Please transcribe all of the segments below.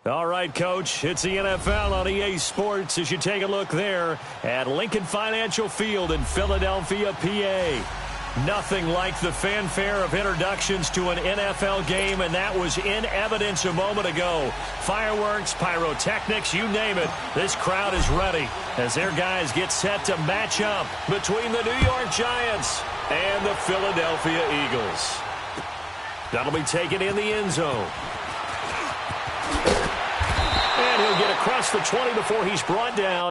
All right, Coach, it's the NFL on EA Sports as you take a look there at Lincoln Financial Field in Philadelphia, PA. Nothing like the fanfare of introductions to an NFL game, and that was in evidence a moment ago. Fireworks, pyrotechnics, you name it. This crowd is ready as their guys get set to match up between the New York Giants and the Philadelphia Eagles. That'll be taken in the end zone. And he'll get across the 20 before he's brought down.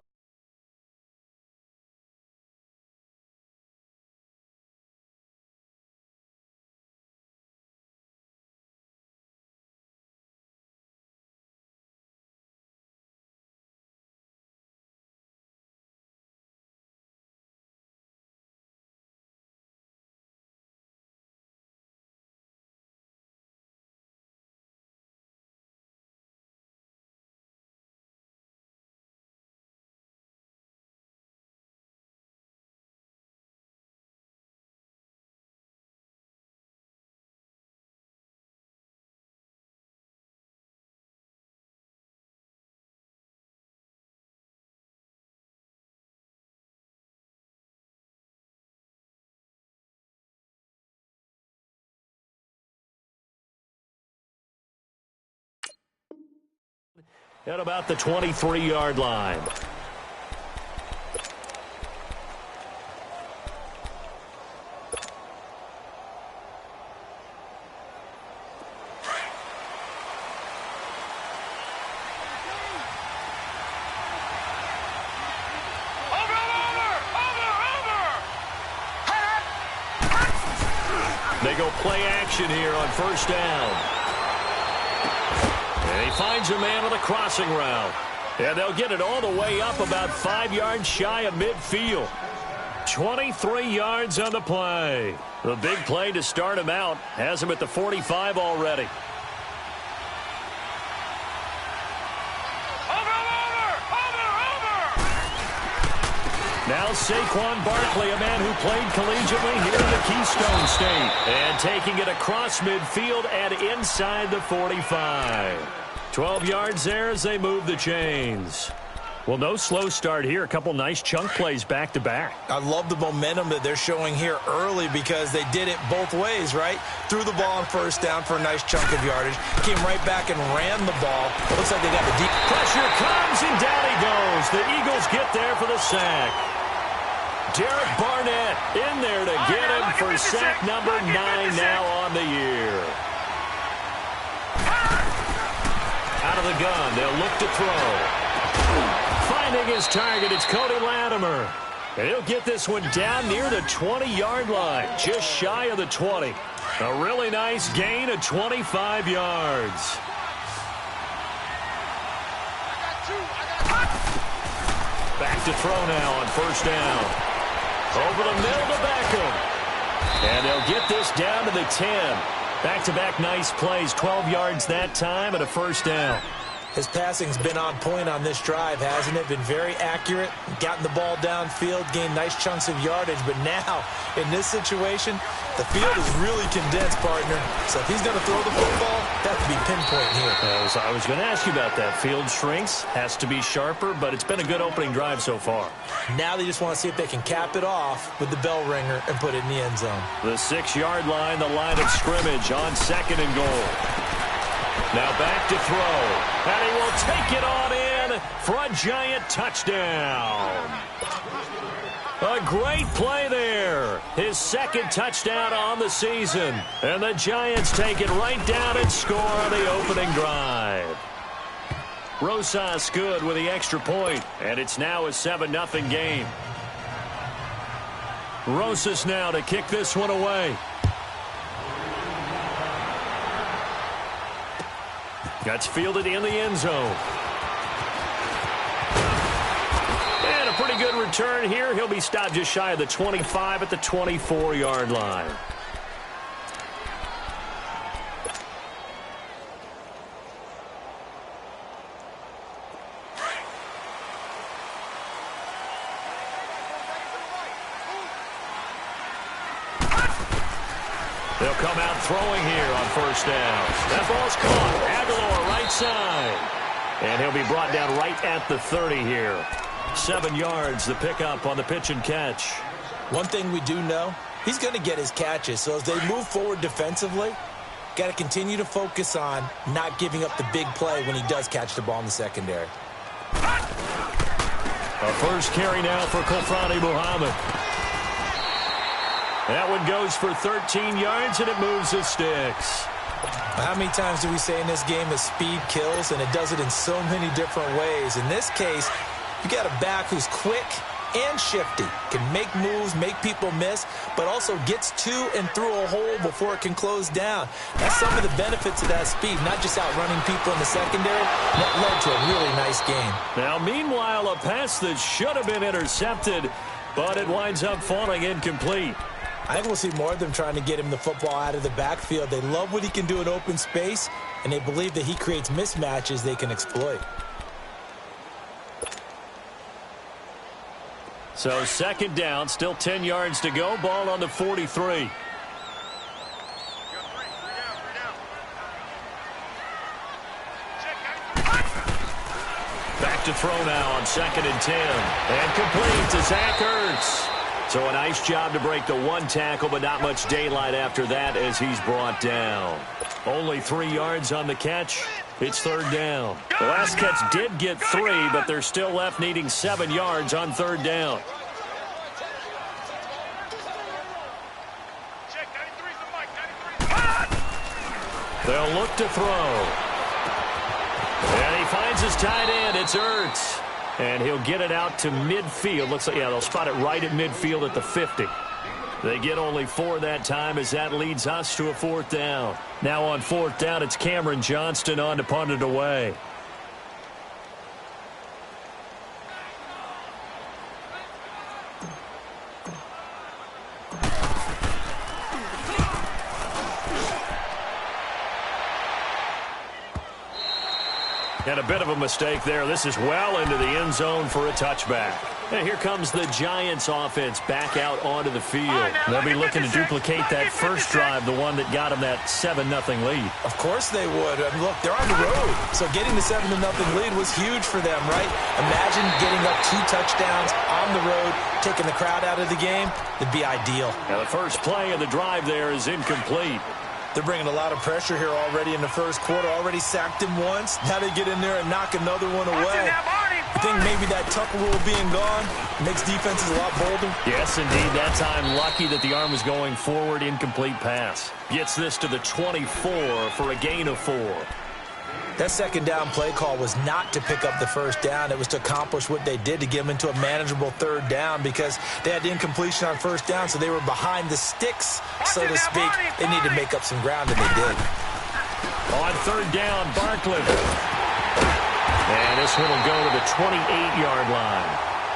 At about the 23-yard line. They go play action here on first down. And he finds a man on the crossing route. And they'll get it all the way up about 5 yards shy of midfield. 23 yards on the play. The big play to start him out has him at the 45 already. Now Saquon Barkley, a man who played collegiately here in the Keystone State. And taking it across midfield and inside the 45. 12 yards there as they move the chains. Well, no slow start here. A couple nice chunk plays back-to-back. I love the momentum that they're showing here early because they did it both ways, right? Threw the ball on first down for a nice chunk of yardage. Came right back and ran the ball. It looks like they got the deep. Pressure comes, and down he goes. The Eagles get there for the sack. Derek Barnett in there to get him for sack number 9 now on the year. Out of the gun, they'll look to throw. Finding his target, it's Cody Latimer. And he'll get this one down near the 20-yard line, just shy of the 20. A really nice gain of 25 yards. Back to throw now on first down. Over the middle to Beckham. And they'll get this down to the 10. Back-to-back nice plays, 12 yards that time and a first down. His passing's been on point on this drive, hasn't it? Been very accurate, gotten the ball downfield, gained nice chunks of yardage. But now, in this situation, the field is really condensed, partner. So if he's going to throw the football, that could be pinpoint here. I was going to ask you about that. Field shrinks, has to be sharper, but it's been a good opening drive so far. Now they just want to see if they can cap it off with the bell ringer and put it in the end zone. The 6-yard line, the line of scrimmage on 2nd and goal. Now back to throw. And he will take it on in for a Giant touchdown. A great play there. His 2nd touchdown on the season. And the Giants take it right down and score on the opening drive. Rosas good with the extra point. And it's now a 7-0 game. Rosas now to kick this one away. That's fielded in the end zone. And a pretty good return here. He'll be stopped just shy of the 25 at the 24-yard line. They'll come out throwing here on first down. That ball's caught. Aguilar right side. And he'll be brought down right at the 30 here. 7 yards, the pickup on the pitch and catch. One thing we do know, he's going to get his catches. So as they move forward defensively, got to continue to focus on not giving up the big play when he does catch the ball in the secondary. A first carry now for Kofrani Muhammad. That one goes for 13 yards, and it moves the sticks. How many times do we say in this game that speed kills, and it does it in so many different ways? In this case, you got a back who's quick and shifty, can make moves, make people miss, but also gets to and through a hole before it can close down. That's some of the benefits of that speed, not just outrunning people in the secondary. That led to a really nice game. Now, meanwhile, a pass that should have been intercepted, but it winds up falling incomplete. I think we'll see more of them trying to get him the football out of the backfield. They love what he can do in open space, and they believe that he creates mismatches they can exploit. So second down, still 10 yards to go. Ball on the 43. Back to throw now on 2nd and 10. And complete to Zach Ertz. So a nice job to break the one tackle, but not much daylight after that as he's brought down. Only 3 yards on the catch. It's third down. The last catch did get 3, but they're still left needing 7 yards on third down. They'll look to throw. And he finds his tight end. It's Ertz. And he'll get it out to midfield. Looks like, yeah, they'll spot it right at midfield at the 50. They get only 4 that time as that leads us to a fourth down. Now on fourth down, it's Cameron Johnston on to punt it away. And a bit of a mistake there. This is well into the end zone for a touchback. And here comes the Giants offense back out onto the field. They'll be looking to duplicate that first drive, the one that got them that 7-0 lead. Of course they would. I mean, look, they're on the road. So getting the 7-0 lead was huge for them, right? Imagine getting up 2 touchdowns on the road, taking the crowd out of the game. It'd be ideal. Now the first play of the drive there is incomplete. They're bringing a lot of pressure here already in the first quarter. Already sacked him once. Now they get in there and knock another one away. I think maybe that tucker rule being gone makes defenses a lot bolder. Yes, indeed. That time lucky that the arm was going forward. Incomplete pass. Gets this to the 24 for a gain of 4. That second down play call was not to pick up the first down. It was to accomplish what they did, to get them into a manageable third down, because they had incompletion on first down, so they were behind the sticks, so to speak. They needed to make up some ground, and they did. On third down, Barkley. And this one will go to the 28-yard line.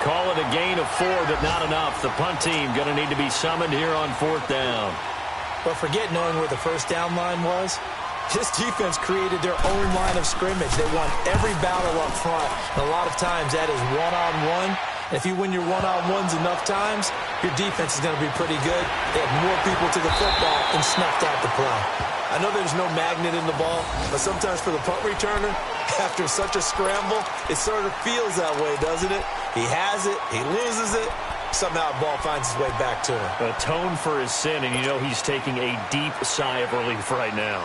Call it a gain of 4, but not enough. The punt team going to need to be summoned here on fourth down. But forget knowing where the first down line was. This defense created their own line of scrimmage. They won every battle up front. And a lot of times that is one-on-one. And if you win your one-on-ones enough times, your defense is going to be pretty good. They had more people to the football and snuffed out the play. I know there's no magnet in the ball, but sometimes for the punt returner, after such a scramble, it sort of feels that way, doesn't it? He has it, he loses it, somehow the ball finds its way back to him. Atone for his sin, and you know he's taking a deep sigh of relief right now.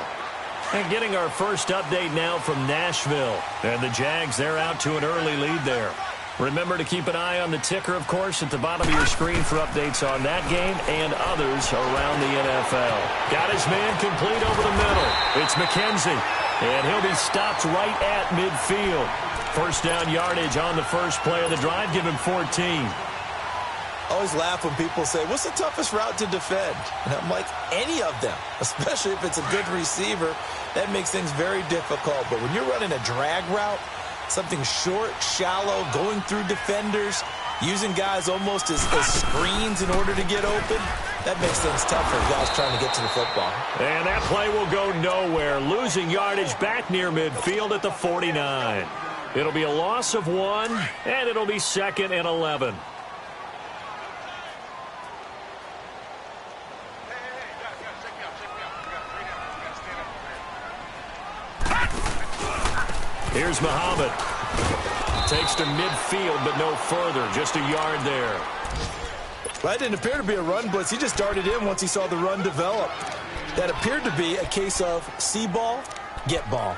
And getting our first update now from Nashville. And the Jags, they're out to an early lead there. Remember to keep an eye on the ticker, of course, at the bottom of your screen for updates on that game and others around the NFL. Got his man complete over the middle. It's McKenzie. And he'll be stopped right at midfield. First down yardage on the first play of the drive. Give him 14. I always laugh when people say, what's the toughest route to defend? And I'm like, any of them, especially if it's a good receiver. That makes things very difficult. But when you're running a drag route, something short, shallow, going through defenders, using guys almost as screens in order to get open, that makes things tougher. Guys trying to get to the football. And that play will go nowhere. Losing yardage back near midfield at the 49. It'll be a loss of 1, and it'll be 2nd and 11. Here's is Muhammad. Takes to midfield, but no further. Just a yard there. Well, that didn't appear to be a run blitz. He just darted in once he saw the run develop. That appeared to be a case of see ball, get ball.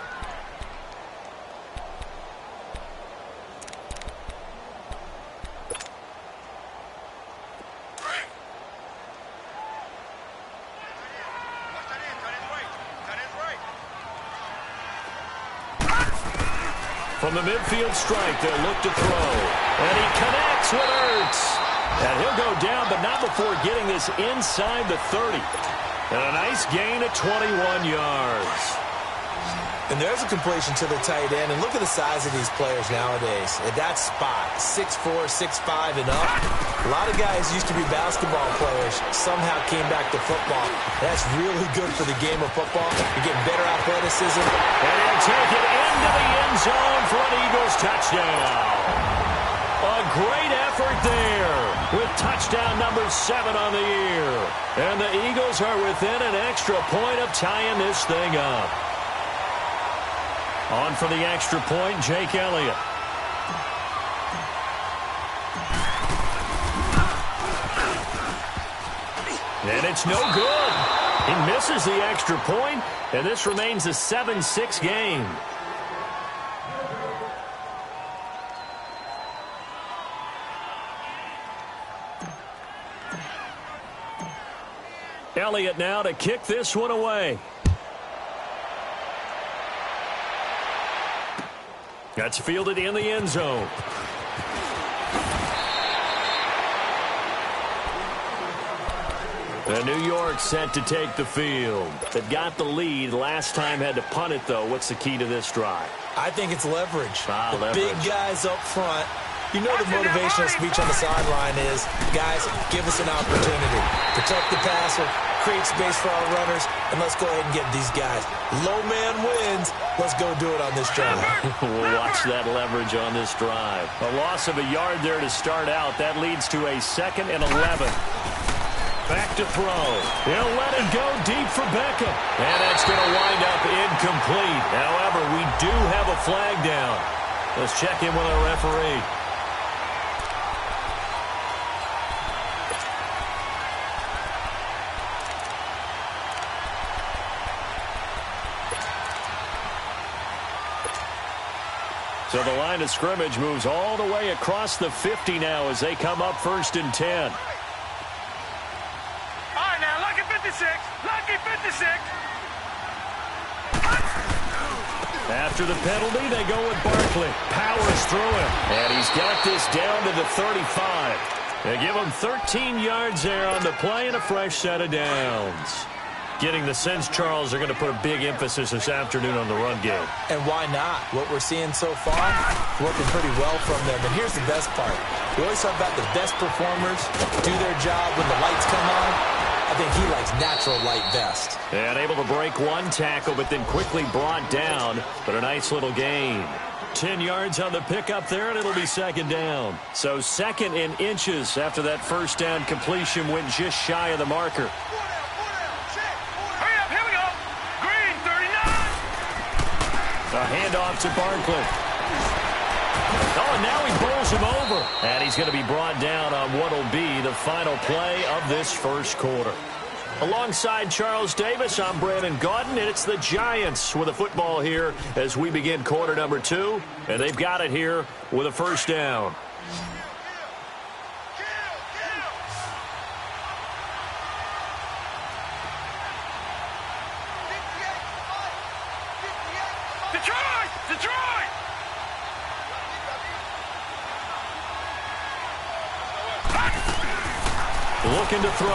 From the midfield strike, they'll look to throw. And he connects with Ertz. And he'll go down, but not before getting this inside the 30. And a nice gain of 21 yards. And there's a completion to the tight end. And look at the size of these players nowadays. At that spot, 6'4", 6'5", and up. A lot of guys used to be basketball players, somehow came back to football. That's really good for the game of football. You're getting better athleticism. And he'll take it into the end zone for an Eagles touchdown. A great effort there with touchdown number 7 on the year. And the Eagles are within an extra point of tying this thing up. On for the extra point, Jake Elliott. And it's no good. He misses the extra point, and this remains a 7-6 game. Elliott now to kick this one away. That's fielded in the end zone. The New York set to take the field. They got the lead. Last time had to punt it, though. What's the key to this drive? I think it's leverage. Leverage. Big guys up front. You know the motivational speech on the sideline is, guys, give us an opportunity. Protect the passer, create space for our runners, and let's go ahead and get these guys. Low man wins. Let's go do it on this drive. We'll watch that leverage on this drive. A loss of a yard there to start out. That leads to a 2nd and 11. Back to throw. He'll let it go deep for Beckham. And that's going to wind up incomplete. However, we do have a flag down. Let's check in with our referee. So the line of scrimmage moves all the way across the 50 now as they come up 1st and 10. All right, now, lucky 56. Lucky 56. After the penalty, they go with Barkley. Powers through him. And he's got this down to the 35. They give him 13 yards there on the play and a fresh set of downs. Getting the sense, Charles, they're going to put a big emphasis this afternoon on the run game. And why not? What we're seeing so far, working pretty well from them. And here's the best part. We always talk about the best performers do their job when the lights come on. I think he likes natural light best. And able to break one tackle, but then quickly brought down. But a nice little gain. 10 yards on the pickup there, and it'll be 2nd down. So 2nd in inches after that first down completion went just shy of the marker. A handoff to Barkley. Oh, and now he bowls him over. And he's going to be brought down on what will be the final play of this first quarter. Alongside Charles Davis, I'm Brandon Gaudin, and it's the Giants with a football here as we begin quarter number 2. And they've got it here with a first down. Looking to throw.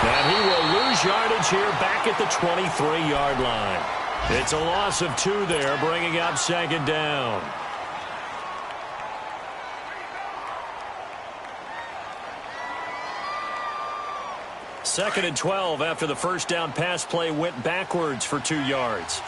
And he will lose yardage here back at the 23-yard line. It's a loss of 2 there, bringing up 2nd down. Second and 12 after the first down pass play went backwards for 2 yards.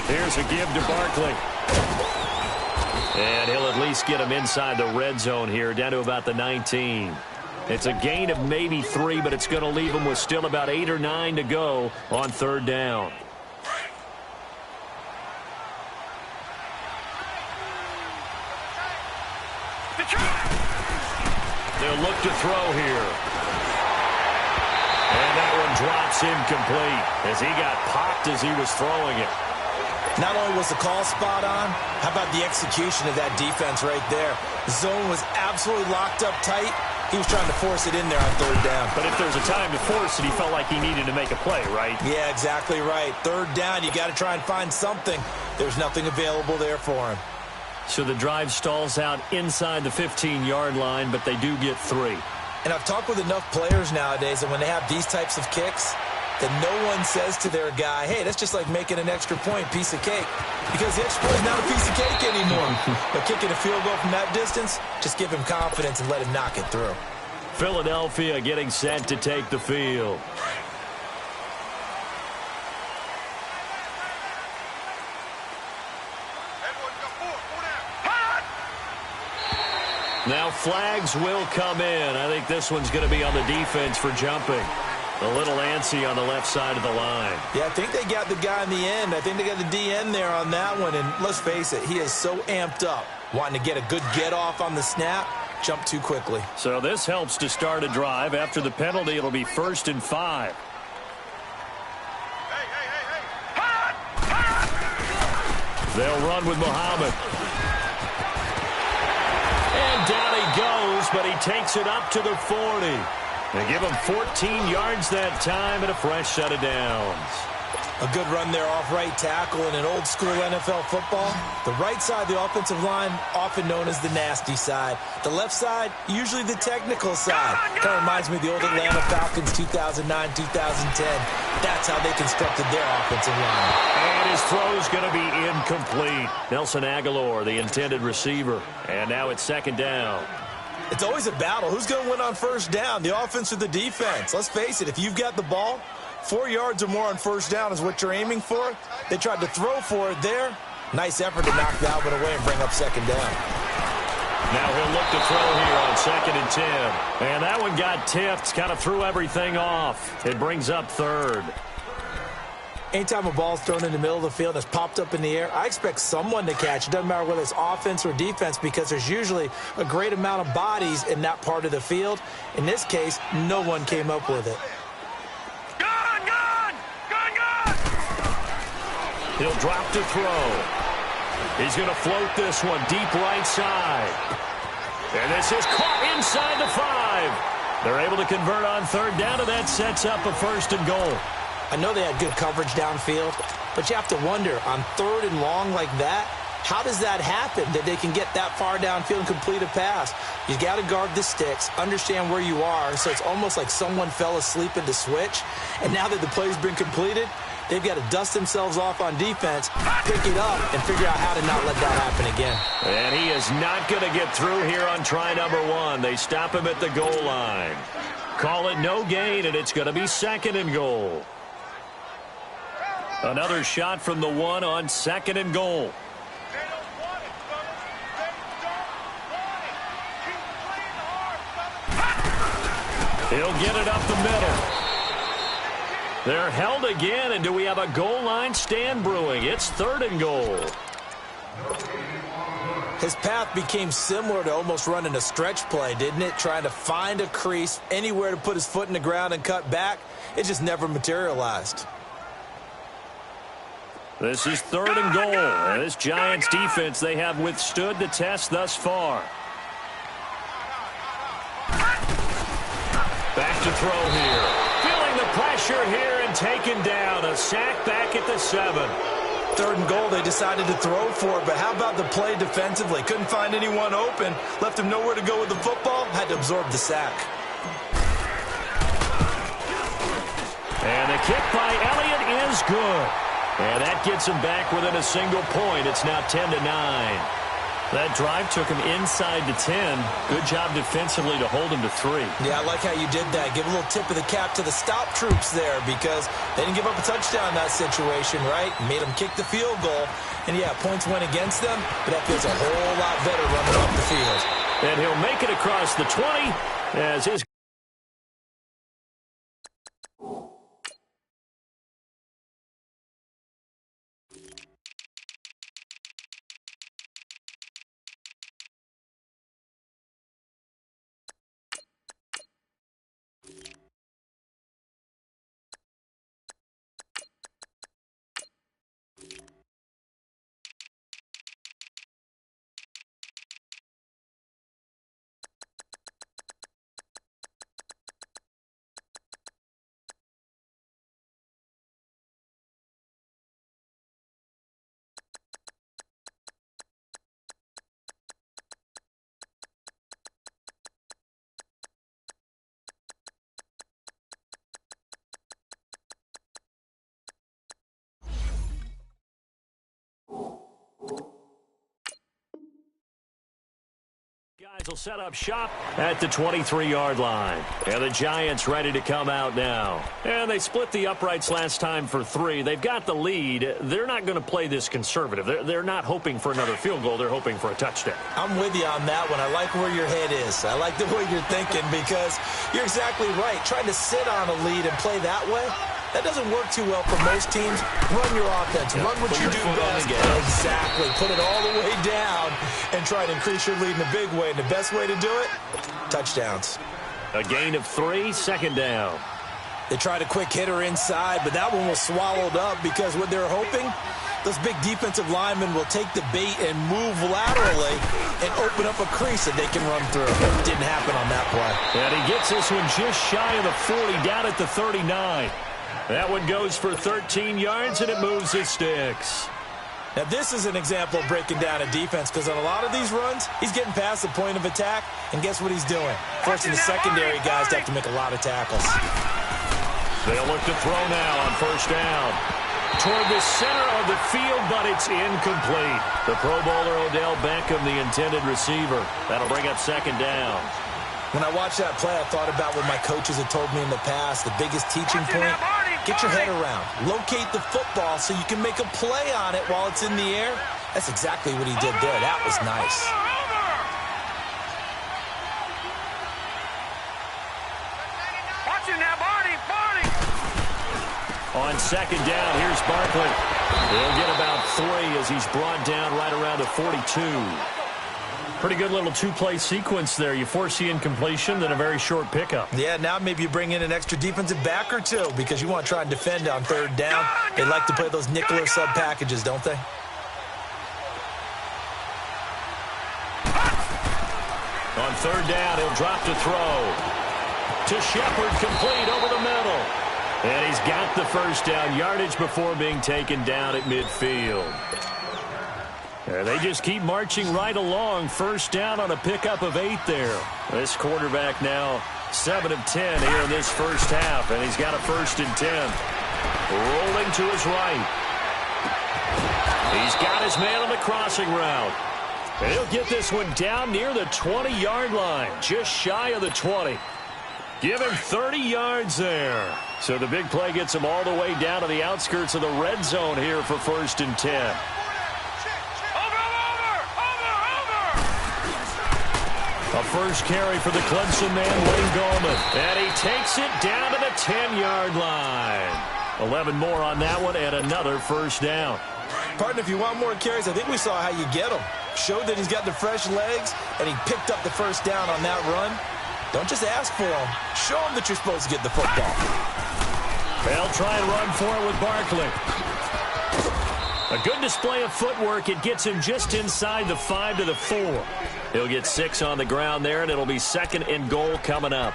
Here's a give to Barkley. And he'll at least get him inside the red zone here, down to about the 19. It's a gain of maybe 3, but it's going to leave him with still about 8 or 9 to go on third down. They'll look to throw here. And that one drops incomplete as he got popped as he was throwing it. Not only was the call spot on, how about the execution of that defense right there? The zone was absolutely locked up tight. He was trying to force it in there on third down. But if there's a time to force it, he felt like he needed to make a play, right? Yeah, exactly right. Third down, you got to try and find something. There's nothing available there for him. So the drive stalls out inside the 15-yard line, but they do get 3. And I've talked with enough players nowadays that when they have these types of kicks, that no one says to their guy, hey, that's just like making an extra point, piece of cake. Because the extra point is not a piece of cake anymore. But kicking a field goal from that distance, just give him confidence and let him knock it through. Philadelphia getting set to take the field. Now flags will come in. I think this one's going to be on the defense for jumping. A little antsy on the left side of the line. Yeah, I think they got the guy in the end. I think they got the DN there on that one. And let's face it, he is so amped up, wanting to get a good get-off on the snap, jump too quickly. So this helps to start a drive. After the penalty, it'll be 1st and 5. They'll run with Muhammad. And down he goes, but he takes it up to the 40. They give him 14 yards that time and a fresh set of downs. A good run there off right tackle in an old-school NFL football. The right side of the offensive line, often known as the nasty side. The left side, usually the technical side. Kind of reminds me of the old Atlanta Falcons 2009-2010. That's how they constructed their offensive line. And his throw's going to be incomplete. Nelson Aguilar, the intended receiver. And now it's 2nd down. It's always a battle. Who's going to win on first down, the offense or the defense? Let's face it, if you've got the ball, 4 yards or more on first down is what you're aiming for. They tried to throw for it there. Nice effort to knock that one away and bring up 2nd down. Now he'll look to throw here on 2nd and 10. And that one got tipped, kind of threw everything off. It brings up 3rd. Anytime a ball's thrown in the middle of the field and it's popped up in the air, I expect someone to catch. It doesn't matter whether it's offense or defense because there's usually a great amount of bodies in that part of the field. In this case, no one came up with it. He'll drop to throw. He's going to float this one deep right side. And this is caught inside the 5. They're able to convert on 3rd down, and that sets up a 1st and goal. I know they had good coverage downfield, but you have to wonder, on 3rd and long like that, how does that happen, that they can get that far downfield and complete a pass? You got to guard the sticks, understand where you are, so it's almost like someone fell asleep at the switch, and now that the play's been completed, they've got to dust themselves off on defense, pick it up, and figure out how to not let that happen again. And he is not going to get through here on try number 1. They stop him at the goal line. Call it no gain, and it's going to be 2nd and goal. Another shot from the 1 on 2nd and goal. He'll get it up the middle. They're held again, and do we have a goal line stand brewing? It's 3rd and goal. His path became similar to almost running a stretch play, didn't it? Trying to find a crease, anywhere to put his foot in the ground and cut back. It just never materialized. This is 3rd and goal. And this Giants defense, they have withstood the test thus far. Back to throw here. Feeling the pressure here and taken down. A sack back at the 7. 3rd and goal, they decided to throw for it, but how about the play defensively? Couldn't find anyone open, left him nowhere to go with the football, had to absorb the sack. And the kick by Elliott is good. And that gets him back within a single point. It's now 10-9. That drive took him inside the 10. Good job defensively to hold him to 3. Yeah, I like how you did that. Give a little tip of the cap to the stop troops there because they didn't give up a touchdown in that situation, right? Made them kick the field goal. And, yeah, points went against them, but that feels a whole lot better running up the field. And he'll make it across the 20 as his... Guys will set up shop at the 23-yard line. And the Giants ready to come out now. And they split the uprights last time for 3. They've got the lead. They're not going to play this conservative. They're not hoping for another field goal. They're hoping for a touchdown. I'm with you on that one. I like where your head is. I like the way you're thinking because you're exactly right. Trying to sit on a lead and play that way, that doesn't work too well for most teams. Run your offense. Run what you do best. Exactly. Put it all the way down and try to increase your lead in a big way. And the best way to do it, touchdowns. A gain of 3, second down. They tried a quick hitter inside, but that one was swallowed up because what they're hoping, those big defensive linemen will take the bait and move laterally and open up a crease that they can run through. Didn't happen on that play. And he gets this one just shy of the 40, down at the 39. That one goes for 13 yards, and it moves his sticks. Now, this is an example of breaking down a defense because on a lot of these runs, he's getting past the point of attack, and guess what he's doing? Forcing the secondary guys to have to make a lot of tackles. They'll look to throw now on first down. Toward the center of the field, but it's incomplete. The Pro Bowler Odell Beckham, the intended receiver. That'll bring up second down. When I watched that play, I thought about what my coaches had told me in the past. The biggest teaching point, get your head around. Locate the football so you can make a play on it while it's in the air. That's exactly what he did there. That was nice. Watch it now, Barney. On second down, here's Barkley. He'll get about 3 as he's brought down right around the 42. Pretty good little two-play sequence there. You force the incompletion, then a very short pickup. Yeah, now maybe you bring in an extra defensive back or two because you want to try and defend on third down. They like to play those nickel or sub packages, don't they? On third down, he'll drop to throw. To Shepard, complete over the middle. And he's got the first down yardage before being taken down at midfield. They just keep marching right along. First down on a pickup of 8 there. This quarterback now 7 of 10 here in this first half, and he's got a 1st and 10. Rolling to his right. He's got his man on the crossing route. And he'll get this one down near the 20-yard line, just shy of the 20. Give him 30 yards there. So the big play gets him all the way down to the outskirts of the red zone here for 1st and 10. A first carry for the Clemson man, Wayne Gallman. And he takes it down to the 10-yard line. 11 more on that one and another first down. Partner, if you want more carries, I think we saw how you get them. Showed that he's got the fresh legs, and he picked up the first down on that run. Don't just ask for them. Show them that you're supposed to get the football. They'll try and run for it with Barkley. A good display of footwork. It gets him just inside the 5 to the 4. He'll get 6 on the ground there, and it'll be 2nd and goal coming up.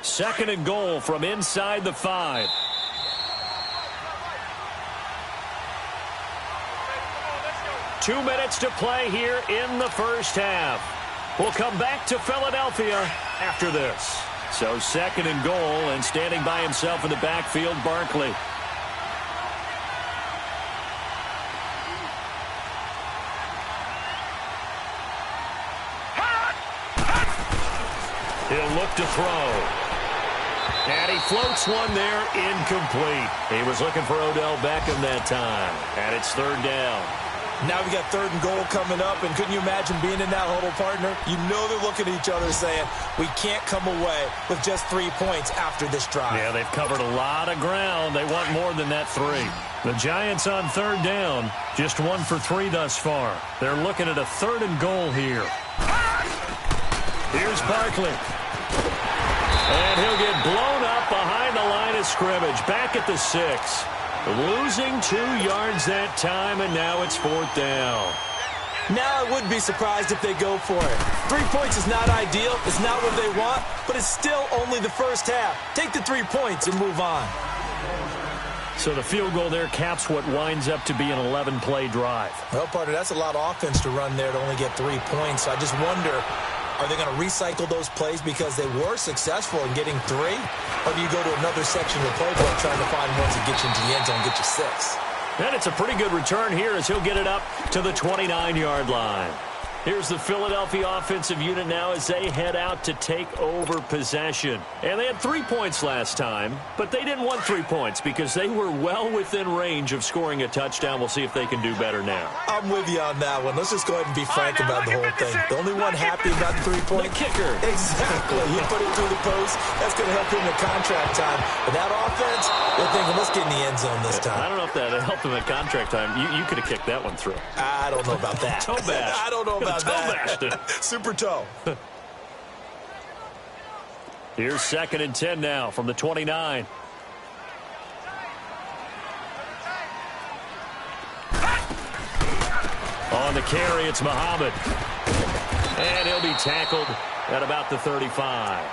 Second and goal from inside the 5. Two minutes to play here in the first half. We'll come back to Philadelphia after this. So 2nd and goal, and standing by himself in the backfield, Barkley. He'll look to throw. And he floats one there, incomplete. He was looking for Odell Beckham that time. And it's third down. Now we got 3rd and goal coming up, and couldn't you imagine being in that huddle, partner? You know they're looking at each other saying, we can't come away with just 3 points after this drive. Yeah, they've covered a lot of ground. They want more than that 3. The Giants on 3rd down, just 1 for 3 thus far. They're looking at a 3rd and goal here. Here's Barkley. And he'll get blown up behind the line of scrimmage, back at the 6. Losing 2 yards that time, and now it's 4th down. Now I wouldn't be surprised if they go for it. 3 points is not ideal. It's not what they want, but it's still only the first half. Take the 3 points and move on. So the field goal there caps what winds up to be an 11-play drive. Well, partner, that's a lot of offense to run there to only get 3 points. So I just wonder, are they going to recycle those plays because they were successful in getting 3? Or do you go to another section of the playbook trying to find ones that get you into the end zone and get you 6? And it's a pretty good return here as he'll get it up to the 29-yard line. Here's the Philadelphia offensive unit now as they head out to take over possession. And they had 3 points last time, but they didn't want 3 points because they were well within range of scoring a touchdown. We'll see if they can do better now. I'm with you on that one. Let's just go ahead and be frank about the whole thing. The only one happy about the 3-point? The kicker. Exactly. You put it through the post. That's going to help him in contract time. But that offense, they're thinking, let's get in the end zone this time. I don't know if that helped him at contract time. You could have kicked that one through. I don't know about that. Toe bash. I don't know about that. Super toe. Here's 2nd and 10 now from the 29. On the carry, it's Muhammad. And he'll be tackled at about the 35.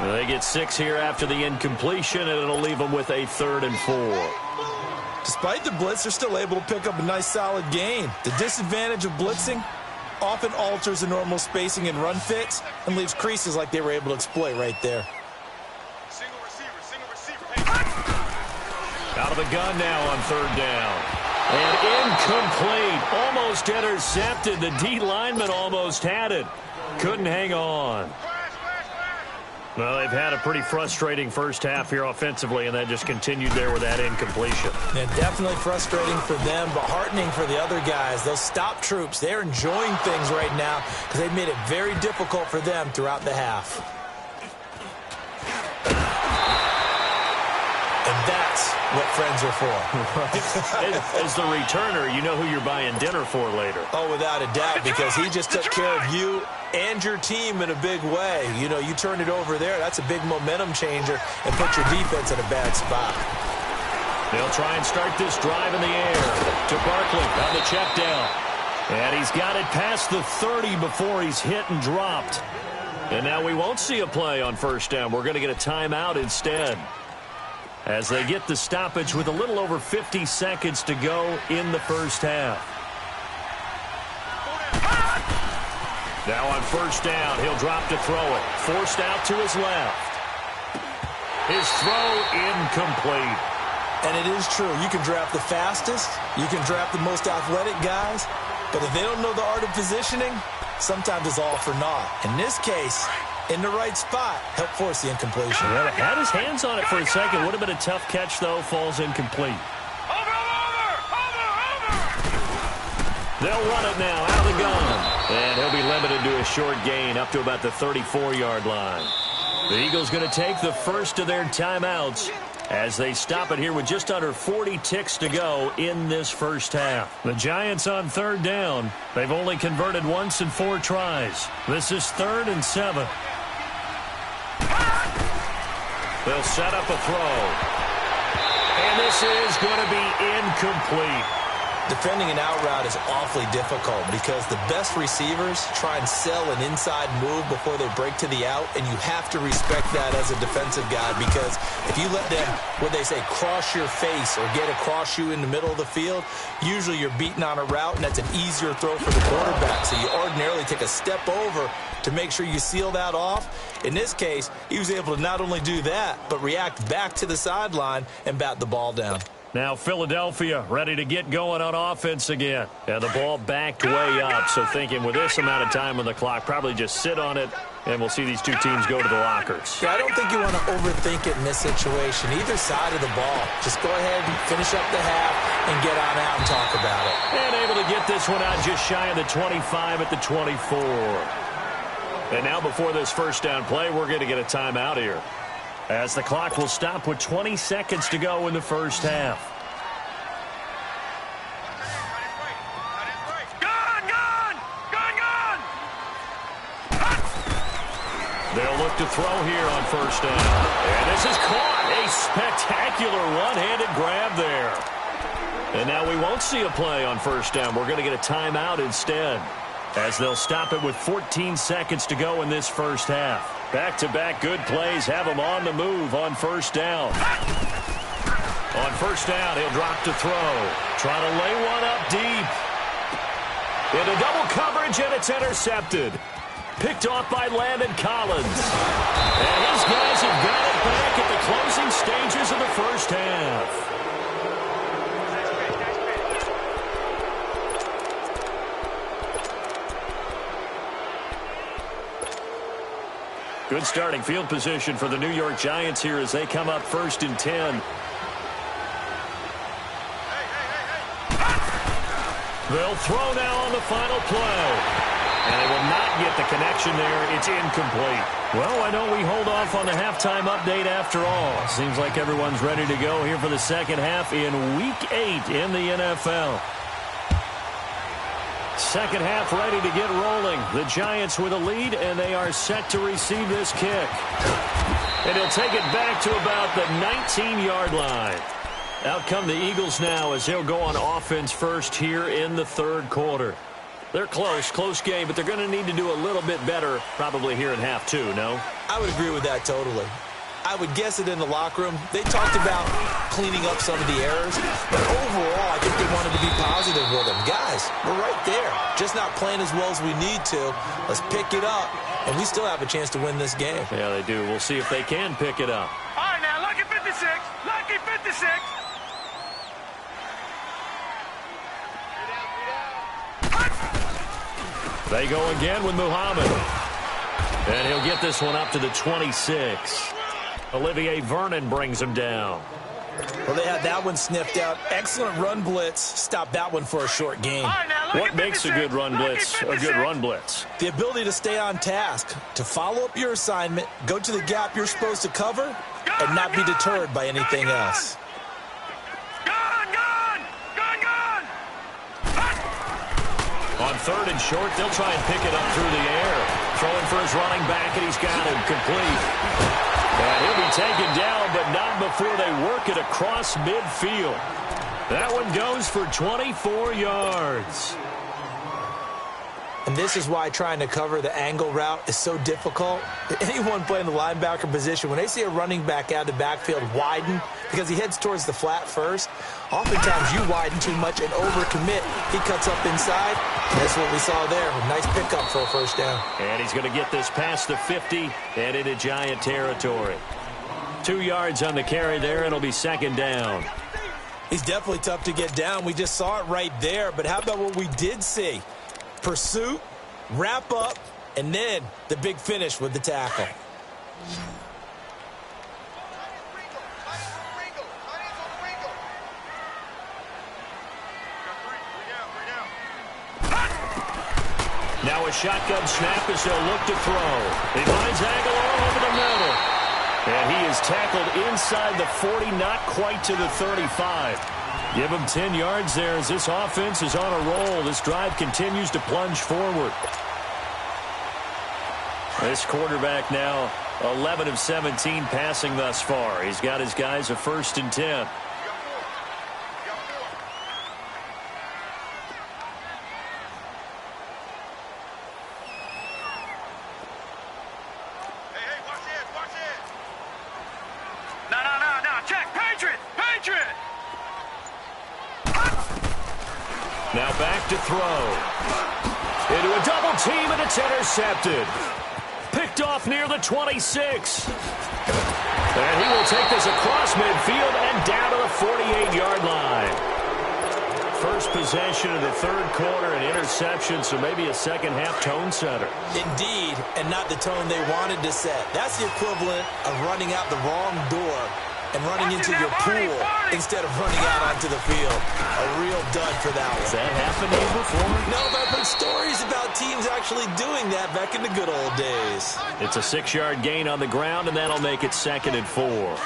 They get 6 here after the incompletion, and it'll leave them with a 3rd and 4. Despite the blitz, they're still able to pick up a nice, solid gain. The disadvantage of blitzing often alters the normal spacing and run fits and leaves creases like they were able to exploit right there. Single receiver. Out of the gun now on 3rd down. And incomplete. Almost intercepted. The D lineman almost had it. Couldn't hang on. Well, they've had a pretty frustrating first half here offensively, and that just continued there with that incompletion. Yeah, definitely frustrating for them, but heartening for the other guys. Those stop troops, they're enjoying things right now because they've made it very difficult for them throughout the half. And that's what friends are for. Right. As the returner, you know who you're buying dinner for later. Oh, without a doubt, because he just took care of you and your team in a big way. You know, you turn it over there, that's a big momentum changer and put your defense in a bad spot. They'll try and start this drive in the air to Barkley on the check down. And he's got it past the 30 before he's hit and dropped. And now we won't see a play on 1st down. We're going to get a timeout instead, as they get the stoppage with a little over 50 seconds to go in the first half. Now on 1st down, he'll drop to throw it. Forced out to his left. His throw incomplete. And it is true. You can draft the fastest. You can draft the most athletic guys. But if they don't know the art of positioning, sometimes it's all for naught. In this case, in the right spot, help force the incompletion. Yeah, had his hands on it for a second. Would have been a tough catch, though. Falls incomplete. Over! They'll run it now out of the gun. And he'll be limited to a short gain up to about the 34-yard line. The Eagles going to take the first of their timeouts as they stop it here with just under 40 ticks to go in this first half. The Giants on 3rd down. They've only converted once in 4 tries. This is 3rd and 7. They'll set up a throw. And this is going to be incomplete. Defending an out route is awfully difficult because the best receivers try and sell an inside move before they break to the out, and you have to respect that as a defensive guy, because if you let them, what they say, cross your face or get across you in the middle of the field, usually you're beating on a route, and that's an easier throw for the quarterback. So you ordinarily take a step over to make sure you seal that off. In this case, he was able to not only do that, but react back to the sideline and bat the ball down. Now Philadelphia ready to get going on offense again. And the ball backed way up, so thinking with this amount of time on the clock, probably just sit on it And we'll see these two teams go to the lockers. Yeah, I don't think you want to overthink it in this situation. Either side of the ball. Just go ahead and finish up the half and get on out and talk about it. And able to get this one out just shy of the 25 at the 24. And now before this first down play, we're going to get a timeout here, as the clock will stop with 20 seconds to go in the first half. They'll look to throw here on first down. And this is caught. A spectacular one-handed grab there. And now we won't see a play on first down. We're going to get a timeout instead, as they'll stop it with 14 seconds to go in this first half. Back-to-back good plays have him on the move on first down. On first down, he'll drop to throw. Trying to lay one up deep. Into double coverage, and it's intercepted. Picked off by Landon Collins. And his guys have got it back at the closing stages of the first half. Good starting field position for the New York Giants here as they come up 1st and 10. They'll throw now on the final play. And they will not get the connection there. It's incomplete. Well, why don't we hold off on the halftime update after all? Seems like everyone's ready to go here for the second half in Week 8 in the NFL. Second half ready to get rolling. The Giants with a lead, and they are set to receive this kick. And he'll take it back to about the 19-yard line. Out come the Eagles now as they'll go on offense first here in the third quarter. They're close game, but they're going to need to do a little bit better probably here in half two, no? I would agree with that totally. I would guess it in the locker room. They talked about cleaning up some of the errors, but overall, I think they wanted to be positive with them. Guys, we're right there. Just not playing as well as we need to. Let's pick it up, and we still have a chance to win this game. Yeah, they do. We'll see if they can pick it up. All right, now, lucky 56. Lucky 56. They go again with Muhammad. And he'll get this one up to the 26. Olivier Vernon brings him down. Well, they had that one sniffed out. Excellent run blitz. Stop that one for a short gain. Right, now, What makes a good run blitz a good run blitz? The ability to stay on task, to follow up your assignment, go to the gap you're supposed to cover, and not be deterred by anything else. On third and short, they'll try and pick it up through the air. Throwing for his running back, and he's got him complete. And he'll be taken down, but not before they work it across midfield. That one goes for 24 yards. And this is why trying to cover the angle route is so difficult. Anyone playing the linebacker position, when they see a running back out of the backfield widen because he heads towards the flat first, oftentimes you widen too much and overcommit. He cuts up inside. That's what we saw there. A nice pickup for a first down. And he's going to get this past the 50 and into Giant territory. 2 yards on the carry there. It'll be second down. He's definitely tough to get down. We just saw it right there. But how about what we did see? Pursuit, wrap up, and then the big finish with the tackle. Now a shotgun snap as they'll look to throw. He finds Aguilar over the middle. And he is tackled inside the 40, not quite to the 35. Give him 10 yards there as this offense is on a roll. This drive continues to plunge forward. This quarterback now 11 of 17 passing thus far. He's got his guys a 1st and 10. Now back to throw. Into a double team, and it's intercepted. Picked off near the 26. And he will take this across midfield and down to the 48-yard line. first possession of the third quarter, an interception, so maybe a second-half tone setter. Indeed, and not the tone they wanted to set. That's the equivalent of running out the wrong door and running into your pool instead of running out onto the field. A real dud for that one. Has that happened to you before? No, but I've heard stories about teams actually doing that back in the good old days. It's a 6-yard gain on the ground, and that'll make it 2nd and 4.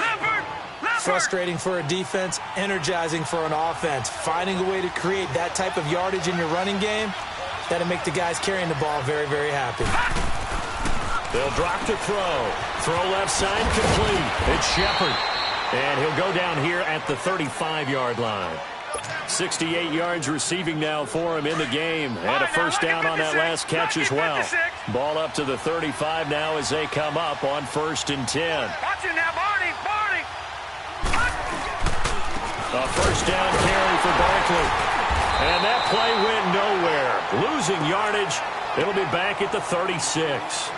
Frustrating for a defense, energizing for an offense. Finding a way to create that type of yardage in your running game, that'll make the guys carrying the ball very, very happy. They'll drop to throw. Throw left side complete. It's Shepard. And he'll go down here at the 35-yard line. 68 yards receiving now for him in the game. And a first down on that last catch as well. Ball up to the 35 now as they come up on 1st and 10. Watch it now, Barney. A first down carry for Barkley. And that play went nowhere. Losing yardage. It'll be back at the 36.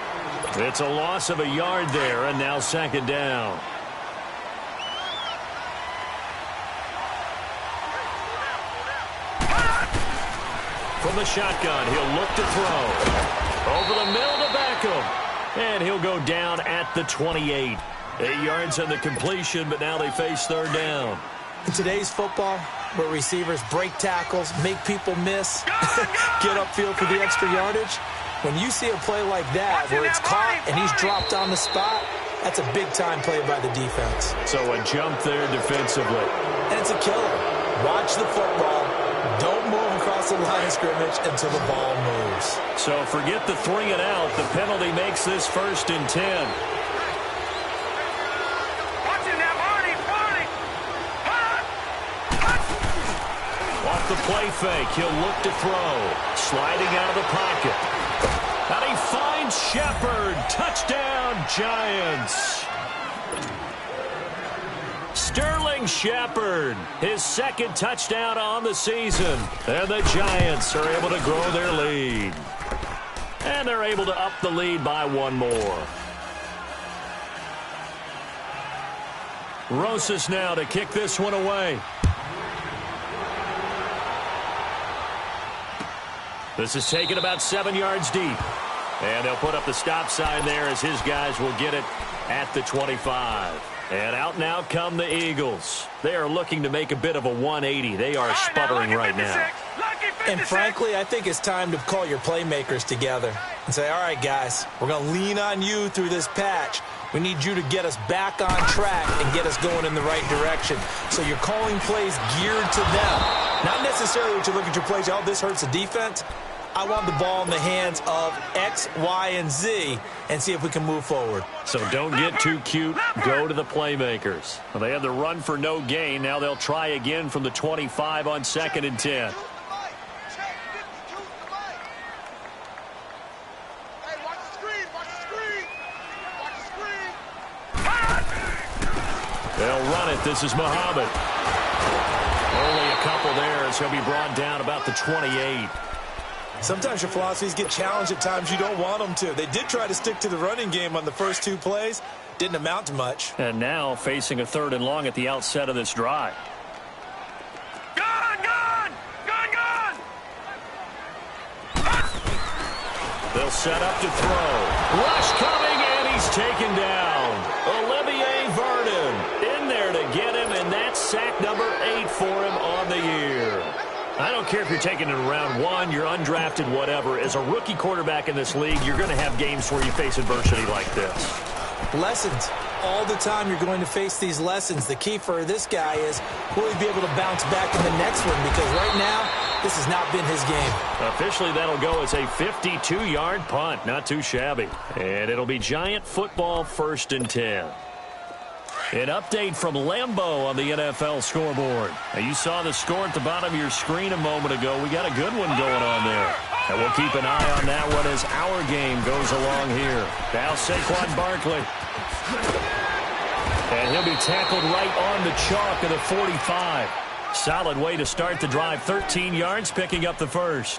It's a loss of a yard there, and now 2nd down. From the shotgun, he'll look to throw. Over the middle to Beckham. And he'll go down at the 28. 8 yards on the completion, but now they face 3rd down. In today's football, where receivers break tackles, make people miss, get upfield for the extra yardage, when you see a play like that where it's caught and he's dropped on the spot, that's a big-time play by the defense. So a jump there defensively. And it's a killer. Watch the football. Don't move across the line of scrimmage until the ball moves. So forget the 3 and out. The penalty makes this 1st and 10. Watch it now, Barney. Off the play fake, he'll look to throw. Sliding out of the pocket. And he finds Shepard. Touchdown, Giants. Sterling Shepard, his 2nd touchdown on the season. And the Giants are able to grow their lead. And they're able to up the lead by 1 more. Rosas now to kick this one away. This is taken about 7 yards deep. And they'll put up the stop sign there as his guys will get it at the 25. And out now come the Eagles. They are looking to make a bit of a 180. They are sputtering right now. And frankly, I think it's time to call your playmakers together and say, all right, guys, we're going to lean on you through this patch. We need you to get us back on track and get us going in the right direction. So you're calling plays geared to them. Not necessarily what you look at your plays, oh, this hurts the defense. I want the ball in the hands of X, Y, and Z and see if we can move forward. So don't get too cute. Go to the playmakers. Well, they had the run for no gain. Now they'll try again from the 25 on 2nd and 10. They'll run it. This is Muhammad. Only a couple there as he'll be brought down about the 28. Sometimes your philosophies get challenged at times you don't want them to. They did try to stick to the running game on the first 2 plays. Didn't amount to much. And now facing a 3rd and long at the outset of this drive. Gone! They'll set up to throw. Rush coming, and he's taken down. Olivier Vernon in there to get him, and that's sack number 8 for him on the year. I don't care if you're taking it in round 1, you're undrafted, whatever. As a rookie quarterback in this league, you're going to have games where you face adversity like this. Lessons. All the time you're going to face these lessons. The key for this guy is, will he be able to bounce back in the next one? Because right now, this has not been his game. Officially, that'll go as a 52-yard punt. Not too shabby. And it'll be Giant football 1st and 10. An update from Lambeau on the NFL scoreboard. Now, you saw the score at the bottom of your screen a moment ago. We got a good one going on there. And we'll keep an eye on that one as our game goes along here. Now Saquon Barkley. And he'll be tackled right on the chalk of the 45. Solid way to start the drive. 13 yards, picking up the 1st.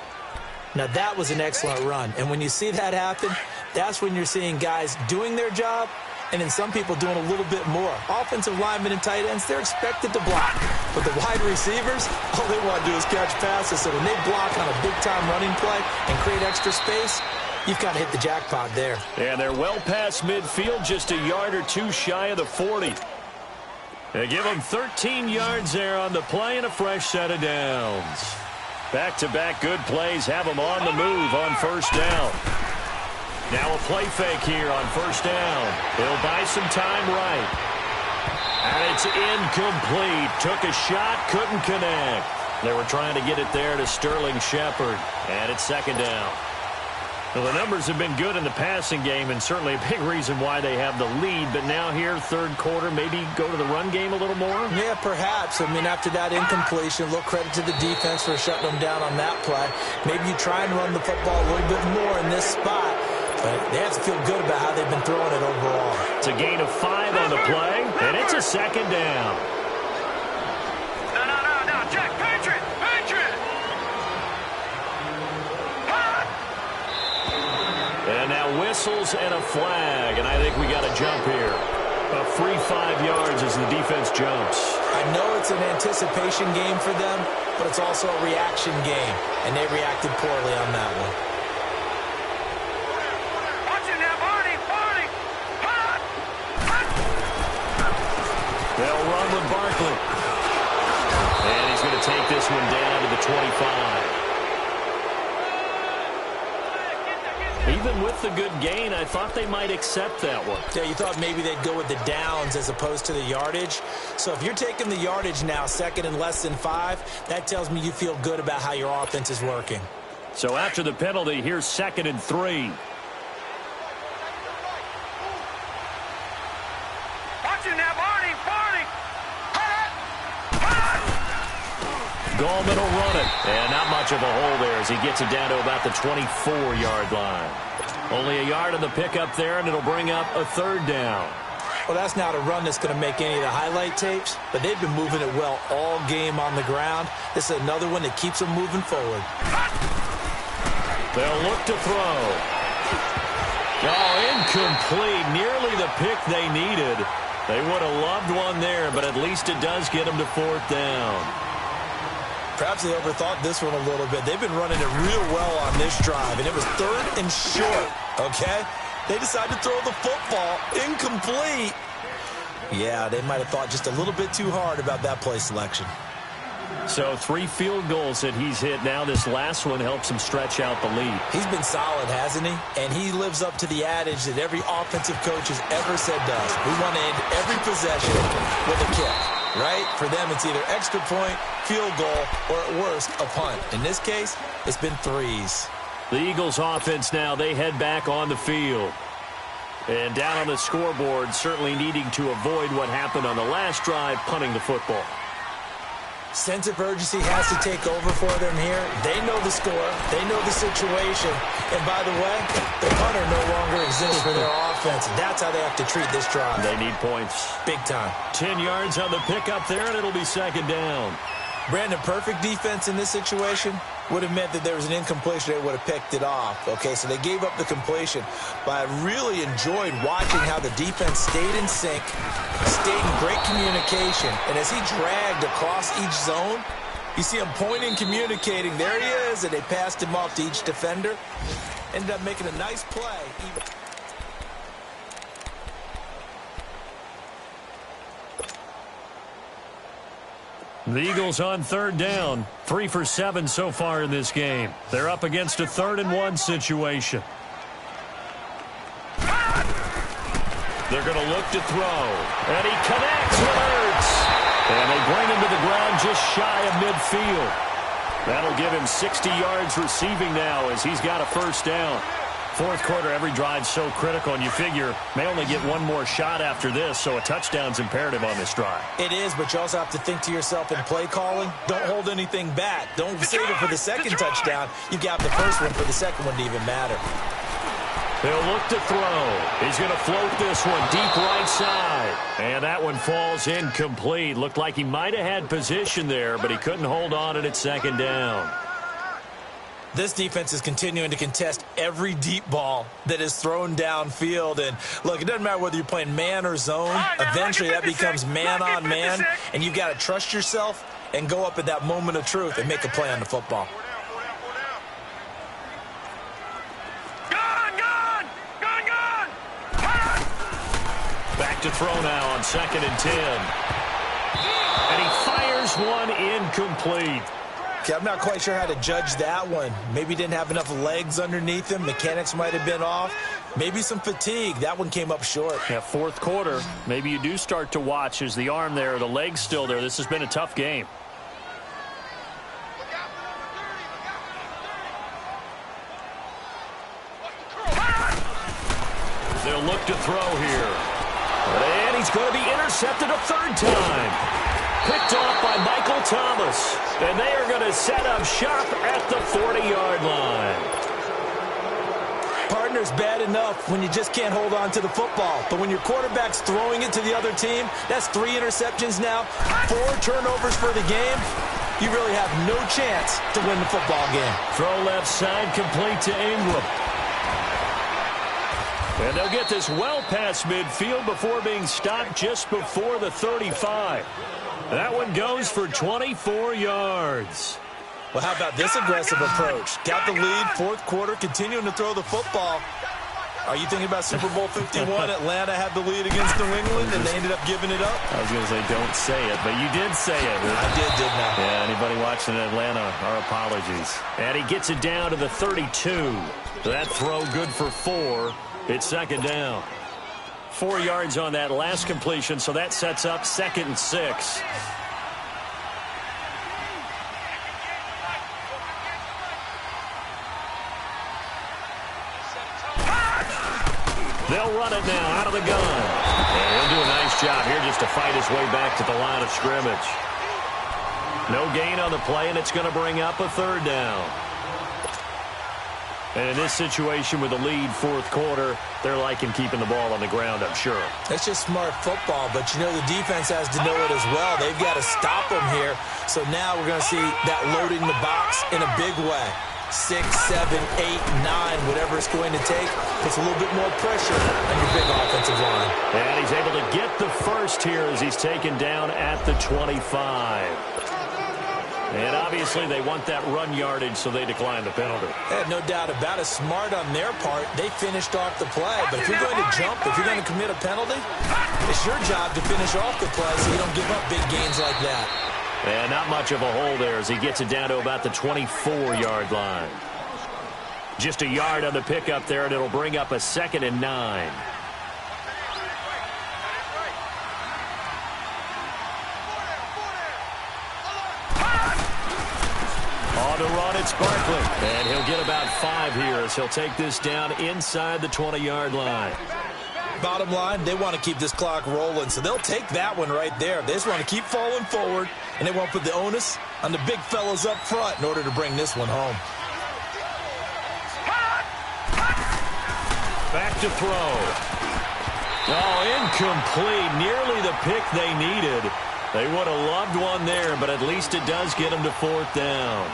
Now, that was an excellent run. And when you see that happen, that's when you're seeing guys doing their job and then some people doing a little bit more. Offensive linemen and tight ends, they're expected to block. But the wide receivers, all they want to do is catch passes. So when they block on a big-time running play and create extra space, you've got to hit the jackpot there. And they're well past midfield, just a yard or two shy of the 40. They give them 13 yards there on the play and a fresh set of downs. Back-to-back good plays have them on the move on first down. Now a play fake here on first down. He'll buy some time right. And it's incomplete. Took a shot, couldn't connect. They were trying to get it there to Sterling Shepard. And it's second down. Well, the numbers have been good in the passing game, and certainly a big reason why they have the lead. But now here, third quarter, maybe go to the run game a little more? Yeah, perhaps. I mean, after that incompletion, a little credit to the defense for shutting them down on that play. Maybe you try and run the football a little bit more in this spot. But they have to feel good about how they've been throwing it overall. It's a gain of 5 on the play, and it's a second down. No, Jack, Patriot! And now whistles and a flag, and I think we got a jump here. A free 5 yards as the defense jumps. I know it's an anticipation game for them, but it's also a reaction game, and they reacted poorly on that one. They'll run with Barkley. And he's going to take this one down to the 25. Even with the good gain, I thought they might accept that one. Yeah, you thought maybe they'd go with the downs as opposed to the yardage. So if you're taking the yardage now, second and less than 5, that tells me you feel good about how your offense is working. So after the penalty, here's second and 3. Gallman will run it. And not much of a hole there as he gets it down to about the 24-yard line. Only a yard on the pickup there, and it'll bring up a third down. Well, that's not a run that's going to make any of the highlight tapes, but they've been moving it well all game on the ground. This is another one that keeps them moving forward. They'll look to throw. Oh, incomplete. Nearly the pick they needed. They would have loved one there, but at least it does get them to fourth down. Perhaps they overthought this one a little bit. They've been running it real well on this drive, and it was third and short, okay? They decided to throw the football incomplete. Yeah, they might have thought just a little bit too hard about that play selection. So 3 field goals that he's hit. Now this last one helps him stretch out the lead. He's been solid, hasn't he? And he lives up to the adage that every offensive coach has ever said does. We want to end every possession with a kick. Right? For them, it's either extra point, field goal, or at worst, a punt. In this case, it's been 3s. The Eagles offense now, they head back on the field. And down on the scoreboard, certainly needing to avoid what happened on the last drive, punting the football. Sense of urgency has to take over for them here. They know the score. They know the situation. And by the way, the punter no longer exists for their offense. That's how they have to treat this drive. They need points. Big time. 10 yards on the pickup there, and it'll be second down. Brandon, perfect defense in this situation would have meant that there was an incompletion. They would have picked it off. Okay, so they gave up the completion. But I really enjoyed watching how the defense stayed in sync, stayed in great communication. And as he dragged across each zone, you see him pointing, communicating. There he is, and they passed him off to each defender. Ended up making a nice play. The Eagles on third down. 3 for 7 so far in this game. They're up against a 3rd and 1 situation. They're going to look to throw. And he connects with Ertz. And they bring him to the ground just shy of midfield. That'll give him 60 yards receiving now as he's got a first down. Fourth quarter, every drive's so critical, and you figure may only get one more shot after this, so a touchdown's imperative on this drive. It is, but you also have to think to yourself in play calling, don't hold anything back. Don't save it for the second touchdown. You got the first one for the second one to even matter. They'll look to throw. He's going to float this one deep right side. And that one falls incomplete. Looked like he might have had position there, but he couldn't hold on at second down. This defense is continuing to contest every deep ball that is thrown downfield. And, look, it doesn't matter whether you're playing man or zone. Eventually that becomes man-on-man, and you've got to trust yourself and go up at that moment of truth and make a play on the football. Back to throw now on 2nd and 10. And he fires one incomplete. Okay, I'm not quite sure how to judge that one. Maybe he didn't have enough legs underneath him. Mechanics might have been off. Maybe some fatigue. That one came up short. Yeah, 4th quarter. Maybe you do start to watch. Is the arm there, the leg's still there? This has been a tough game. They'll look to throw here. And he's going to be intercepted a 3rd time. Picked off by Michael Thomas. And they are going to set up shop at the 40-yard line. Partner's bad enough when you just can't hold on to the football. But when your quarterback's throwing it to the other team, that's 3 interceptions now, 4 turnovers for the game. You really have no chance to win the football game. Throw left side complete to Ingram. And they'll get this well past midfield before being stopped just before the 35. That one goes for 24 yards. Well, how about this aggressive approach? Got the lead, 4th quarter, continuing to throw the football. Are you thinking about Super Bowl 51? Atlanta had the lead against New England, and they ended up giving it up? I was going to say don't say it, but you did say it. I did, didn't I? Yeah, anybody watching in Atlanta, our apologies. And he gets it down to the 32. That throw good for 4. It's 2nd down. 4 yards on that last completion, so that sets up 2nd and 6. They'll run it now out of the gun. And he'll do a nice job here just to fight his way back to the line of scrimmage. No gain on the play, and it's going to bring up a 3rd down. And in this situation with the lead 4th quarter, they're liking keeping the ball on the ground, I'm sure. That's just smart football, but you know the defense has to know it as well. They've got to stop them here. So now we're going to see that loading the box in a big way. 6, 7, 8, 9, whatever it's going to take, puts a little bit more pressure on your big offensive line. And he's able to get the first here as he's taken down at the 25. And obviously they want that run yardage, so they decline the penalty. No doubt about it. Smart on their part. They finished off the play. But if you're going to jump, if you're going to commit a penalty, it's your job to finish off the play so you don't give up big gains like that. And not much of a hole there as he gets it down to about the 24-yard line. Just a yard on the pickup there, and it'll bring up a 2nd and 9. On the run, it's Barkley. And he'll get about 5 here as he'll take this down inside the 20-yard line. Bottom line, they want to keep this clock rolling, so they'll take that one right there. They just want to keep falling forward, and they won't put the onus on the big fellas up front in order to bring this one home. Back to throw. Oh, incomplete. Nearly the pick they needed. They would have loved one there, but at least it does get them to 4th down.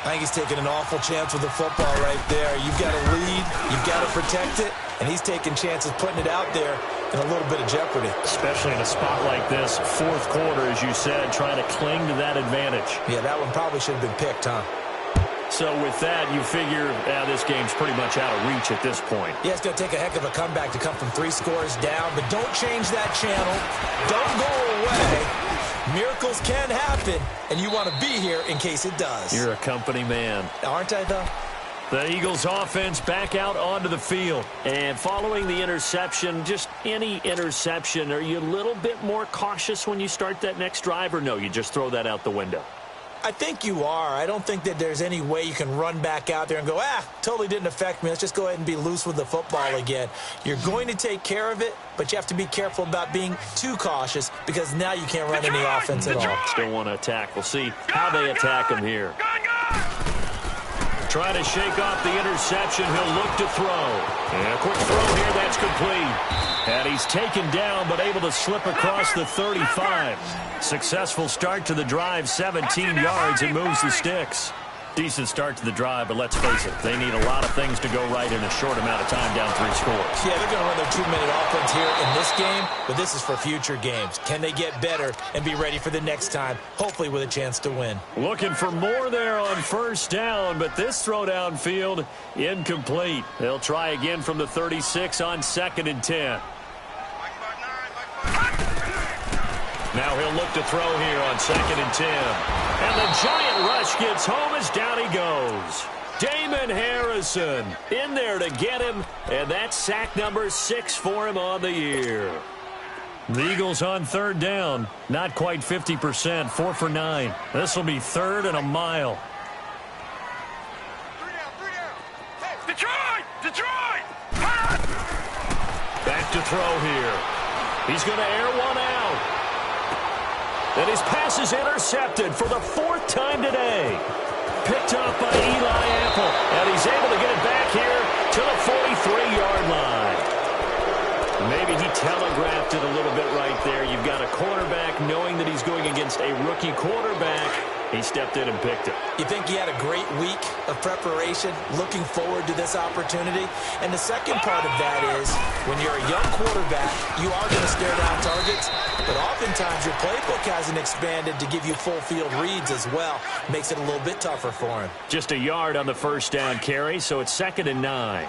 I think he's taking an awful chance with the football right there. You've got to lead. You've got to protect it. And he's taking chances putting it out there in a little bit of jeopardy. Especially in a spot like this, 4th quarter, as you said, trying to cling to that advantage. Yeah, that one probably should have been picked, huh? So with that, you figure this game's pretty much out of reach at this point. Yeah, it's going to take a heck of a comeback to come from 3 scores down, but don't change that channel. Don't go away. Miracles can happen, and you want to be here in case it does. You're a company man. Aren't I, though? The Eagles offense back out onto the field. And following the interception, just any interception, are you a little bit more cautious when you start that next drive, or no, you just throw that out the window? I think you are. I don't think that there's any way you can run back out there and go, totally didn't affect me. Let's just go ahead and be loose with the football again. You're going to take care of it, but you have to be careful about being too cautious because now you can't run any offense at all. Still want to attack. We'll see how they attack him here. Trying to shake off the interception. He'll look to throw. And a quick throw here. That's complete. And he's taken down, but able to slip across the 35. Successful start to the drive, 17 yards, and moves the sticks. Decent start to the drive, but let's face it, they need a lot of things to go right in a short amount of time, down 3 scores. Yeah, they're going to run their 2-minute offense here in this game, but this is for future games. Can they get better and be ready for the next time, hopefully with a chance to win? Looking for more there on first down, but this throw downfield incomplete. They'll try again from the 36 on 2nd and 10. Now he'll look to throw here on 2nd and 10. And the giant rush gets home as down he goes. Damon Harrison in there to get him, and that's sack number 6 for him on the year. The Eagles on 3rd down. Not quite 50%, 4 for 9. This will be 3rd and a mile. Detroit! Detroit! Back to throw here. He's going to air one out. And his pass is intercepted for the 4th time today. Picked up by Eli Apple. And he's able to get it back here to the 43-yard line. Maybe he telegraphed it a little bit right there. You've got a quarterback knowing that he's going against a rookie quarterback. He stepped in and picked it. You think he had a great week of preparation, looking forward to this opportunity? And the second part of that is, when you're a young quarterback, you are going to stare down targets, but oftentimes your playbook hasn't expanded to give you full field reads as well. Makes it a little bit tougher for him. Just a yard on the first down carry, so it's 2nd and 9.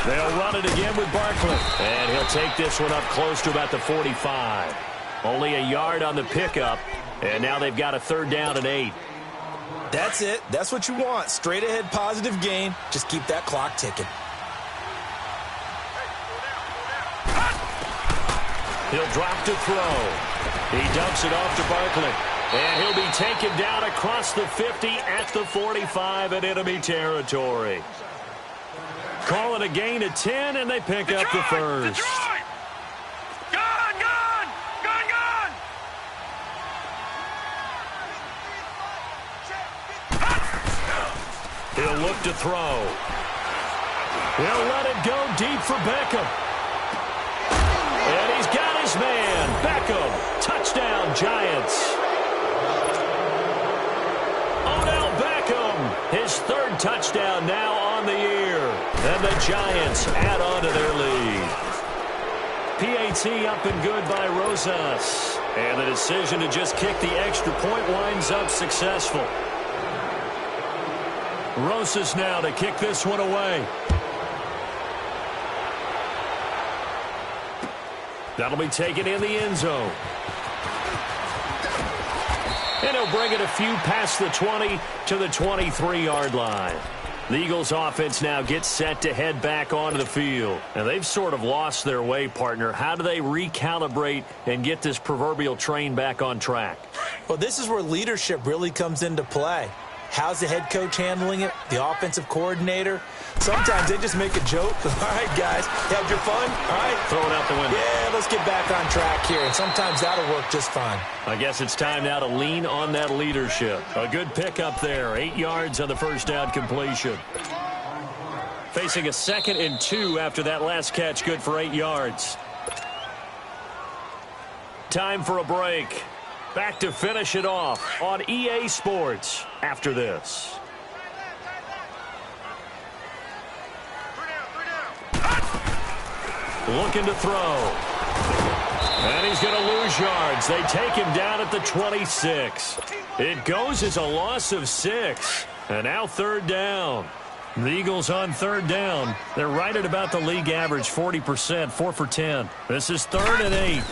They'll run it again with Barkley. And he'll take this one up close to about the 45. Only a yard on the pickup. And now they've got a 3rd down and 8. That's it. That's what you want. Straight ahead positive gain. Just keep that clock ticking. He'll drop to throw. He dumps it off to Barkley. And he'll be taken down across the 50 at the 45 in enemy territory. Call it a gain of 10, and they pick up the first. Detroit! Gun! Gun! Gun! Gun! He'll look to throw. He'll let it go deep for Beckham. And he's got his man. Beckham. Touchdown, Giants. Odell Beckham. His 3rd touchdown now on the year. And the Giants add on to their lead. PAT up and good by Rosas. And the decision to just kick the extra point winds up successful. Rosas now to kick this one away. That'll be taken in the end zone. And he'll bring it a few past the 20 to the 23-yard line. The Eagles offense now gets set to head back onto the field. And they've sort of lost their way, partner. How do they recalibrate and get this proverbial train back on track? Well, this is where leadership really comes into play. How's the head coach handling it? The offensive coordinator? Sometimes they just make a joke. All right, guys, had your fun? All right. Throw it out the window. Yeah, let's get back on track here. And sometimes that'll work just fine. I guess it's time now to lean on that leadership. A good pickup there. 8 yards on the first down completion. Facing a 2nd and 2 after that last catch. Good for 8 yards. Time for a break. Back to finish it off on EA Sports after this. Looking to throw. And he's going to lose yards. They take him down at the 26. It goes as a loss of 6. And now 3rd down. The Eagles on 3rd down. They're right at about the league average, 40%, 4 for 10. This is 3rd and 8.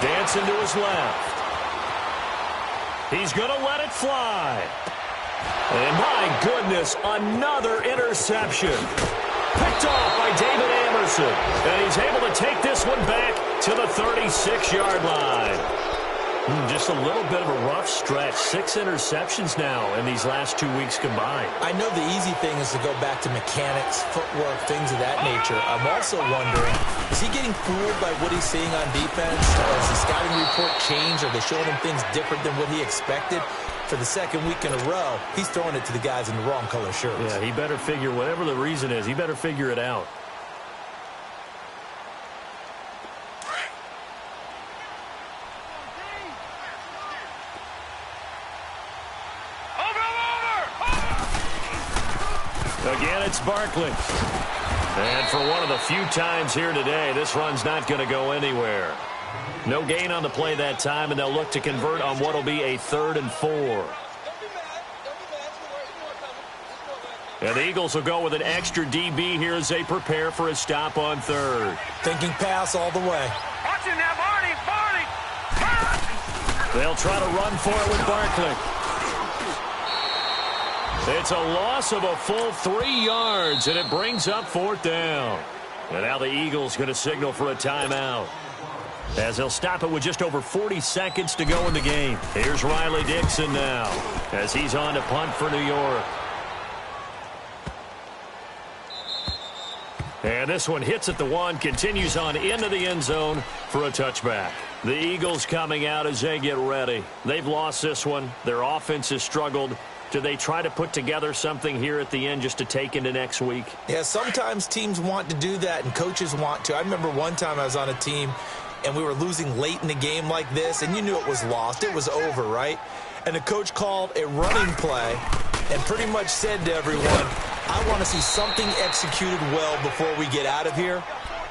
Dancing to his left. He's going to let it fly. And my goodness, another interception. Picked off by David Amerson. And he's able to take this one back to the 36-yard line. Just a little bit of a rough stretch. 6 interceptions now in these last 2 weeks combined. I know the easy thing is to go back to mechanics, footwork, things of that nature. I'm also wondering, is he getting fooled by what he's seeing on defense? Has the scouting report changed? Are they showing him things different than what he expected? For the 2nd week in a row, he's throwing it to the guys in the wrong color shirts. Yeah, he better figure, whatever the reason is, he better figure it out. Again, it's Barkley. And for one of the few times here today, this run's not going to go anywhere. No gain on the play that time, and they'll look to convert on what will be a 3rd and 4. And the Eagles will go with an extra DB here as they prepare for a stop on 3rd. Thinking pass all the way. Watch him now, Barney! They'll try to run for it with Barkley. It's a loss of a full 3 yards, and it brings up 4th down. And now the Eagles going to signal for a timeout, as they'll stop it with just over 40 seconds to go in the game. Here's Riley Dixon now, as he's on to punt for New York. And this one hits at the 1, continues on into the end zone for a touchback. The Eagles coming out as they get ready. They've lost this one. Their offense has struggled. Do they try to put together something here at the end just to take into next week? Yeah, sometimes teams want to do that, and coaches want to. I remember one time I was on a team, and we were losing late in the game like this, and you knew it was lost. It was over, right? And the coach called a running play and pretty much said to everyone, I want to see something executed well before we get out of here.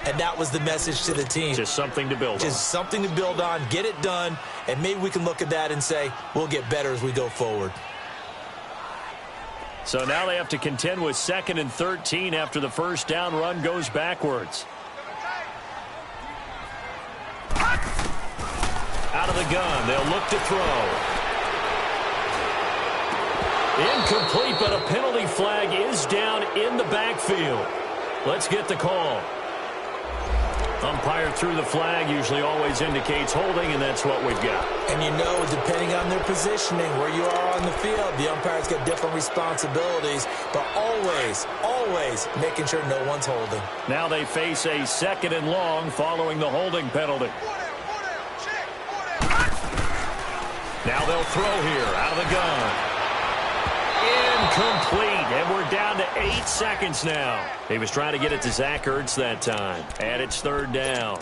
And that was the message to the team. Just something to build on. Just something to build on, get it done, and maybe we can look at that and say, we'll get better as we go forward. So now they have to contend with 2nd and 13 after the first down run goes backwards. Out of the gun, they'll look to throw. Incomplete, but a penalty flag is down in the backfield. Let's get the call. Umpire threw the flag, usually always indicates holding, and that's what we've got. And you know, depending on their positioning, where you are on the field, the umpire's got different responsibilities, but always, always making sure no one's holding. Now they face a 2nd and long following the holding penalty. Now they'll throw here out of the gun. Incomplete, and we're down to 8 seconds now. He was trying to get it to Zach Ertz that time, and it's 3rd down.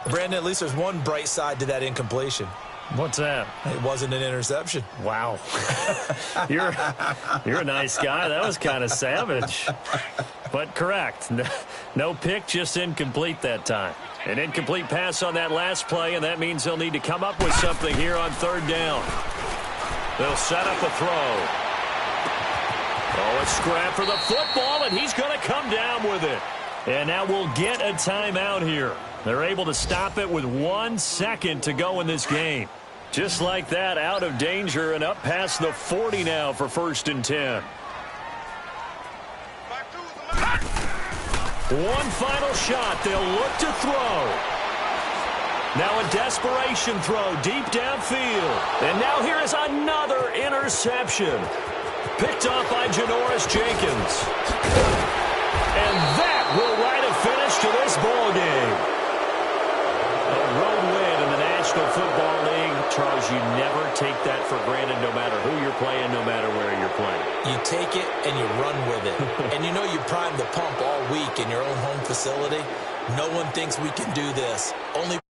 Brandon, at least there's one bright side to that incompletion. What's that? It wasn't an interception. Wow. You're a nice guy. That was kind of savage. But correct. No pick, just incomplete that time. An incomplete pass on that last play, and that means they'll need to come up with something here on 3rd down. They'll set up a throw. Oh, a scrap for the football, and he's going to come down with it. And now we'll get a timeout here. They're able to stop it with 1 second to go in this game. Just like that, out of danger and up past the 40 now for 1st and 10. One final shot. They'll look to throw. Now a desperation throw deep downfield. And now here is another interception. Picked off by Janoris Jenkins. And that will write a finish to this ball game. A road win in the National Football League. Charles, you never take that for granted no matter who you're playing, no matter where you're playing. You take it and you run with it. And you know you primed the pump all week in your own home facility. No one thinks we can do this. Only